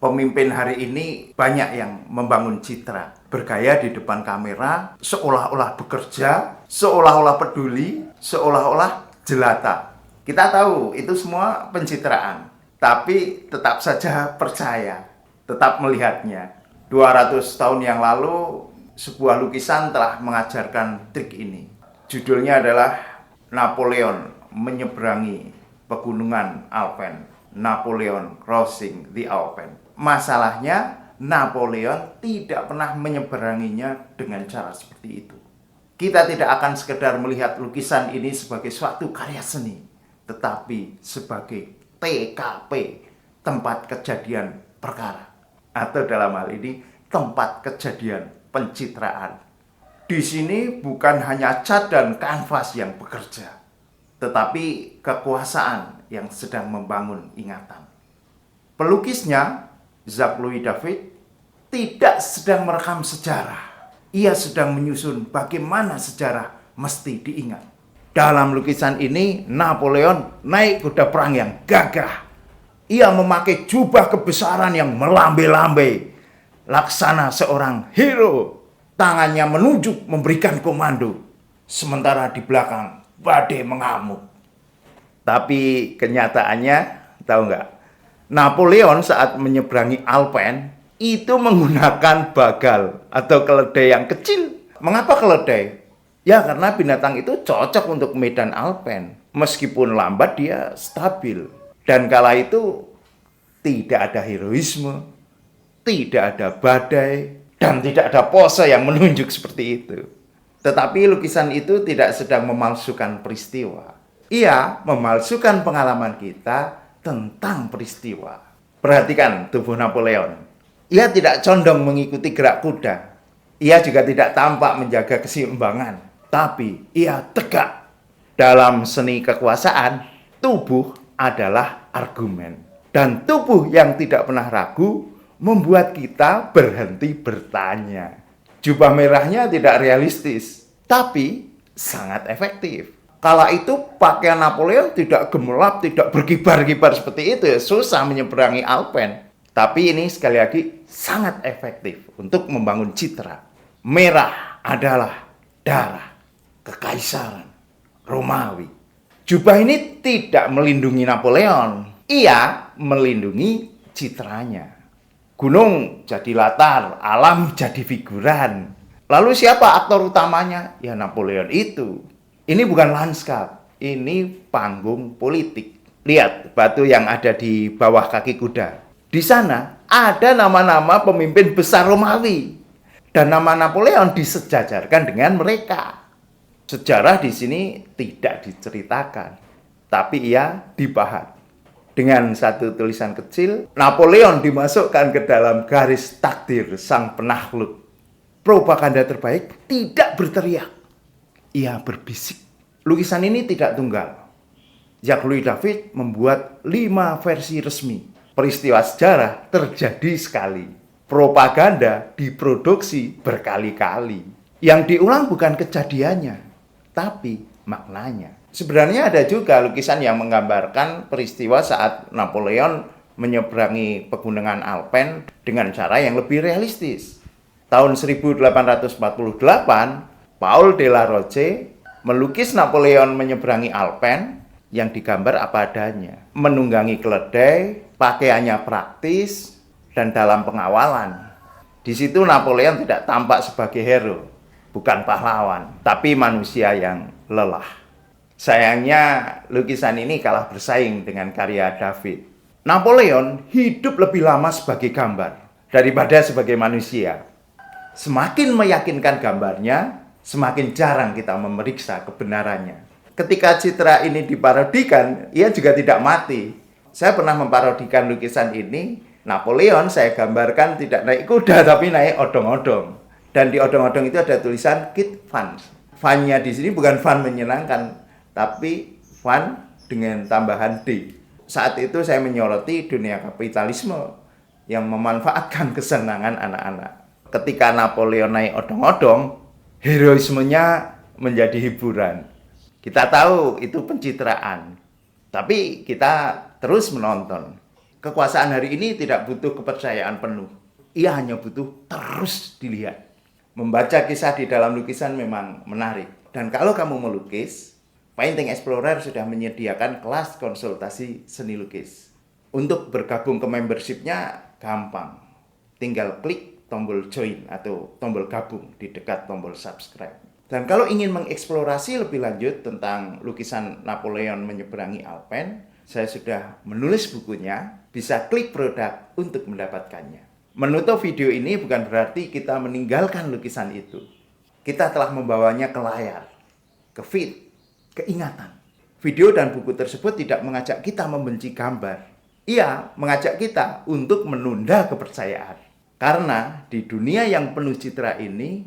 Pemimpin hari ini banyak yang membangun citra, bergaya di depan kamera, seolah-olah bekerja, seolah-olah peduli, seolah-olah jelata. Kita tahu itu semua pencitraan, tapi tetap saja percaya, tetap melihatnya. 200 tahun yang lalu, sebuah lukisan telah mengajarkan trik ini. Judulnya adalah Napoleon menyeberangi pegunungan Alpen. Napoleon Crossing the Alpen. Masalahnya, Napoleon tidak pernah menyeberanginya dengan cara seperti itu. Kita tidak akan sekedar melihat lukisan ini sebagai suatu karya seni, tetapi sebagai TKP, tempat kejadian perkara. Atau dalam hal ini, tempat kejadian pencitraan. Di sini bukan hanya cat dan kanvas yang bekerja, tetapi kekuasaan yang sedang membangun ingatan. Pelukisnya, Jacques-Louis David, tidak sedang merekam sejarah. Ia sedang menyusun bagaimana sejarah mesti diingat. Dalam lukisan ini, Napoleon naik kuda perang yang gagah. Ia memakai jubah kebesaran yang melambai-lambai, laksana seorang hero. Tangannya menunjuk memberikan komando, sementara di belakang badai mengamuk. Tapi kenyataannya, tahu nggak? Napoleon saat menyeberangi Alpen itu menggunakan bagal atau keledai yang kecil. Mengapa keledai? Ya karena binatang itu cocok untuk medan Alpen. Meskipun lambat dia stabil. Dan kala itu tidak ada heroisme, tidak ada badai, dan tidak ada pose yang menunjuk seperti itu. Tetapi lukisan itu tidak sedang memalsukan peristiwa. Ia memalsukan pengalaman kita tentang peristiwa. Perhatikan tubuh Napoleon. Ia tidak condong mengikuti gerak kuda. Ia juga tidak tampak menjaga keseimbangan. Tapi ia tegak. Dalam seni kekuasaan, tubuh adalah argumen. Dan tubuh yang tidak pernah ragu membuat kita berhenti bertanya. Jubah merahnya tidak realistis, tapi sangat efektif. Kala itu pakaian Napoleon tidak gemerlap, tidak berkibar-kibar seperti itu, ya susah menyeberangi Alpen. Tapi ini sekali lagi sangat efektif untuk membangun citra. Merah adalah darah kekaisaran Romawi. Jubah ini tidak melindungi Napoleon, ia melindungi citranya. Gunung jadi latar, alam jadi figuran. Lalu siapa aktor utamanya? Ya Napoleon itu. Ini bukan lanskap, ini panggung politik. Lihat batu yang ada di bawah kaki kuda. Di sana ada nama-nama pemimpin besar Romawi. Dan nama Napoleon disejajarkan dengan mereka. Sejarah di sini tidak diceritakan, tapi ia dibahas. Dengan satu tulisan kecil, Napoleon dimasukkan ke dalam garis takdir sang penakluk. Propaganda terbaik tidak berteriak. Ia berbisik. Lukisan ini tidak tunggal. Jacques-Louis David membuat 5 versi resmi. Peristiwa sejarah terjadi sekali. Propaganda diproduksi berkali-kali. Yang diulang bukan kejadiannya, tapi maknanya. Sebenarnya ada juga lukisan yang menggambarkan peristiwa saat Napoleon menyeberangi pegunungan Alpen dengan cara yang lebih realistis. Tahun 1848, Paul Delaroche melukis Napoleon menyeberangi Alpen yang digambar apa adanya. Menunggangi keledai, pakaiannya praktis, dan dalam pengawalan. Di situ Napoleon tidak tampak sebagai hero, bukan pahlawan, tapi manusia yang lelah. Sayangnya lukisan ini kalah bersaing dengan karya David. Napoleon hidup lebih lama sebagai gambar daripada sebagai manusia. Semakin meyakinkan gambarnya, semakin jarang kita memeriksa kebenarannya. Ketika citra ini diparodikan, ia juga tidak mati. Saya pernah memparodikan lukisan ini. Napoleon saya gambarkan tidak naik kuda, tapi naik odong-odong. Dan di odong-odong itu ada tulisan Kid Fun. Fun-nya di sini bukan fun menyenangkan, tapi fun dengan tambahan D. Saat itu saya menyoroti dunia kapitalisme yang memanfaatkan kesenangan anak-anak. Ketika Napoleon naik odong-odong, heroismenya menjadi hiburan. Kita tahu itu pencitraan, tapi kita terus menonton. Kekuasaan hari ini tidak butuh kepercayaan penuh. Ia hanya butuh terus dilihat. Membaca kisah di dalam lukisan memang menarik. Dan kalau kamu melukis, Painting Explorer sudah menyediakan kelas konsultasi seni lukis. Untuk bergabung ke membership-nya gampang. Tinggal klik tombol join atau tombol gabung di dekat tombol subscribe. Dan kalau ingin mengeksplorasi lebih lanjut tentang lukisan Napoleon menyeberangi Alpen, saya sudah menulis bukunya, bisa klik produk untuk mendapatkannya. Menutup video ini bukan berarti kita meninggalkan lukisan itu. Kita telah membawanya ke layar, ke feed, ke ingatan. Video dan buku tersebut tidak mengajak kita membenci gambar. Ia mengajak kita untuk menunda kepercayaan. Karena di dunia yang penuh citra ini,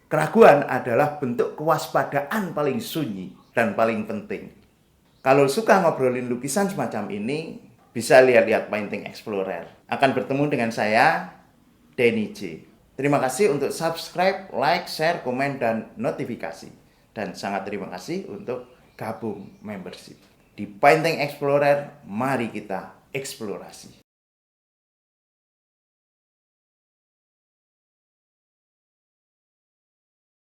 keraguan adalah bentuk kewaspadaan paling sunyi dan paling penting. Kalau suka ngobrolin lukisan semacam ini, bisa lihat-lihat Painting Explorer. Akan bertemu dengan saya, Denny J. Terima kasih untuk subscribe, like, share, komen, dan notifikasi. Dan sangat terima kasih untuk gabung membership. Di Painting Explorer, mari kita eksplorasi.